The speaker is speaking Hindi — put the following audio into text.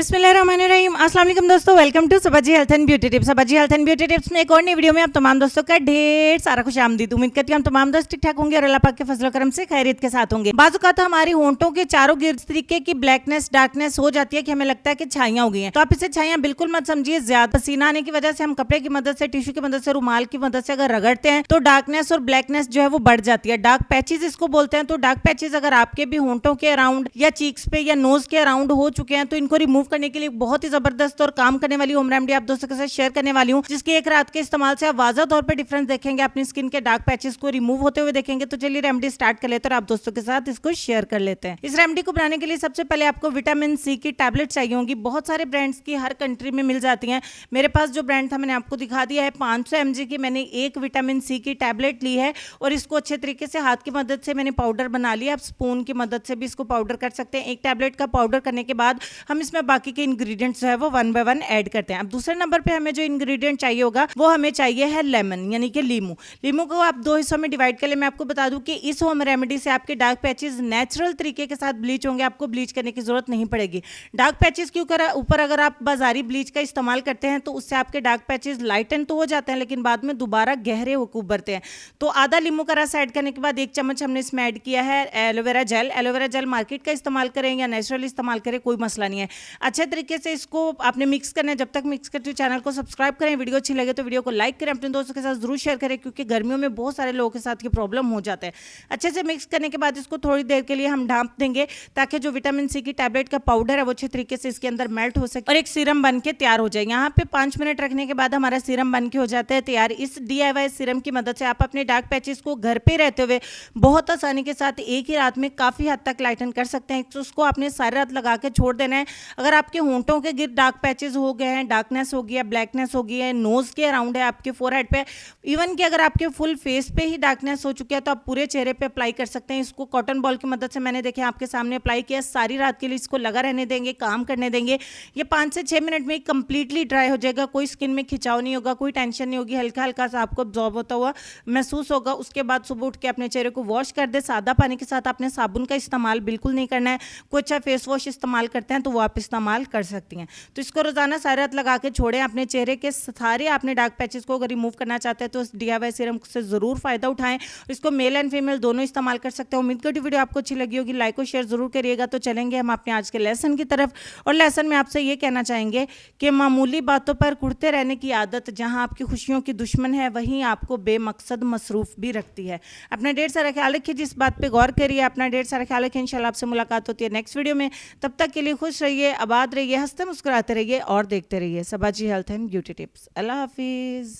बिस्मिल्लाहिर्रहमानिर्रहीम। अस्सलाम वालेकुम दोस्तों, welcome to Sabaji health and beauty tips. Sabaji health and beauty tips में एक और नई वीडियो में आप तमाम दोस्तों का ढेर सारा खुश आमदीद। उम्मीद करती हूँ हम तमाम दोस्त ठीक ठाक होंगे और अल्लाह पाक के फजल करम से खैरियत के साथ होंगे। बाजू का हमारी होंठों के चारों गिर्द तरीके की ब्लैकनेस डार्कनेस हो जाती है कि हमें लगता है कि छाइयां हो गई हैं। तो आप इसे छाइयां बिल्कुल मत समझिए। ज्यादा पसीना आने की वजह से हम कपड़े की मदद से, टिश्यू की मदद से, रुमाल की मदद से अगर रगड़ते हैं तो डार्कनेस और ब्लैकनेस जो है वो बढ़ जाती है। डार्क पैचेज इसको बोलते हैं। तो डार्क पैचेज अगर आपके भी होंठों के अराउंड या चीक्स पे या नोज के अराउंड हो चुके हैं तो इनको रिमूव करने के लिए बहुत ही जबरदस्त और काम करने वाली होम रेमेडी आप दोस्तों के साथ शेयर करने वाली हूं, जिसकी एक रात के इस्तेमाल से आप वाज़ह तौर पे डिफरेंस देखेंगे, अपनी स्किन के डार्क पैचेस को रिमूव होते हुए देखेंगे। तो चलिए रेमेडी स्टार्ट कर लेते हैं और आप दोस्तों के साथ इसको शेयर कर लेते हैं। इस रेमेडी को बनाने के लिए सबसे पहले आपको विटामिन सी की टैबलेट चाहिए होंगी। बहुत सारे ब्रांड्स की हर कंट्री में मिल जाती हैं। मेरे पास जो ब्रांड था मैंने आपको दिखा दिया है। 500 mg की मैंने एक विटामिन सी की टैबलेट ली है और इसको अच्छे तरीके से हाथ की मदद से मैंने पाउडर बना लिया। आप स्पून की मदद से भी इसको पाउडर कर सकते हैं। एक टैबलेट का पाउडर करने के बाद हम इसमें बाकी के इंग्रेडिएंट्स जो है वो 1 by 1 ऐड करते हैं। अब दूसरे नंबर पे हमें जो इंग्रेडिएंट चाहिए होगा वो हमें चाहिए है लेमन, यानी कि लीमू। लीमू को आप 2 हिस्सों में डिवाइड कर ले। मैं आपको बता दूं कि इस होम रेमेडी से आपके डार्क पैचेस नेचुरल तरीके के साथ ब्लीच होंगे। आपको ब्लीच करने की जरूरत नहीं पड़ेगी। डार्क पैचेस के ऊपर अगर आप बाजारी ब्लीच का इस्तेमाल करते हैं तो उससे आपके डार्क पैचेस लाइटन तो हो जाते हैं लेकिन बाद में दोबारा गहरे होकर उभरते हैं। तो आधा लीमू का रस ऐड करने के बाद 1 चम्मच हमने इसमें ऐड किया है aloe vera gel. Aloe vera gel market का इस्तेमाल करें या नेचुरल इस्तेमाल करें, कोई मसला नहीं है। अच्छे तरीके से इसको आपने मिक्स करना है। जब तक मिक्स करते हुए चैनल को सब्सक्राइब करें, वीडियो अच्छी लगे तो वीडियो को लाइक करें, अपने दोस्तों के साथ जरूर शेयर करें क्योंकि गर्मियों में बहुत सारे लोगों के साथ ये प्रॉब्लम हो जाता है। अच्छे से मिक्स करने के बाद इसको थोड़ी देर के लिए हम ढांप देंगे ताकि जो विटामिन सी की टैबलेट का पाउडर है वो अच्छे तरीके से इसके अंदर मेल्ट हो सके और एक सीरम बन के तैयार हो जाए। यहाँ पे 5 मिनट रखने के बाद हमारा सीरम बन के हो जाता है तैयार। इस DIY सीरम की मदद से आप अपने डार्क पैचेस को घर पे रहते हुए बहुत आसानी के साथ एक ही रात में काफी हद तक लाइटन कर सकते हैं। तो उसको आपने सारी रात लगा के छोड़ देना है। अगर आपके होंठों के गिर्द डार्क पैचेस हो गए हैं, डार्कनेस हो गई है, ब्लैकनेस हो गई है, नोज के अराउंड है, आपके फोरहेड पे, इवन कि अगर आपके फुल फेस पे ही डार्कनेस हो चुकी है तो आप पूरे चेहरे पे अप्लाई कर सकते हैं। इसको कॉटन बॉल की मदद से मैंने देखे आपके सामने अप्लाई किया। सारी रात के लिए इसको लगा रहने देंगे, काम करने देंगे। ये 5 से 6 मिनट में कंप्लीटली ड्राई हो जाएगा। कोई स्किन में खिंचाव नहीं होगा, कोई टेंशन नहीं होगी, हल्का हल्का सा आपको अब्जॉर्ब होता हुआ महसूस होगा। उसके बाद सुबह उठ के अपने चेहरे को वॉश कर दे। सादा पानी के साथ आपने साबुन का इस्तेमाल बिल्कुल नहीं करना है। कोई अच्छा फेस वॉश इस्तेमाल करते हैं तो वो आप इस्तेमाल कर सकती हैं। तो इसको रोजाना सारी रात लगा के छोड़ें। अपने चेहरे के सारे आपने डार्क पैचेस को अगर रिमूव करना चाहते हैं तो इस DIY सीरम से जरूर फायदा उठाएं। इसको मेल एंड फीमेल दोनों इस्तेमाल कर सकते हैं। उम्मीद करती हूं वीडियो आपको अच्छी लगी होगी। लाइक और शेयर जरूर करिएगा। तो चलेंगे हम अपने आज के लेसन की तरफ। और लेसन में आपसे ये कहना चाहेंगे कि मामूली बातों पर कुड़ते रहने की आदत जहां आपकी खुशियों की दुश्मन है वहीं आपको बेमकसद मसरूफ भी रखती है। अपना ढेर सारा ख्याल रखिए, जिस बात पे गौर करिए। अपना ढेर सारा ख्याल रखिए। इंशाल्लाह आपसे मुलाकात होती है नेक्स्ट वीडियो में। तब तक के लिए खुश रहिए, आबाद रहिए, हंसते मुस्कुराते रहिए और देखते रहिए Sabaji health and beauty tips. अल्लाह हाफिज।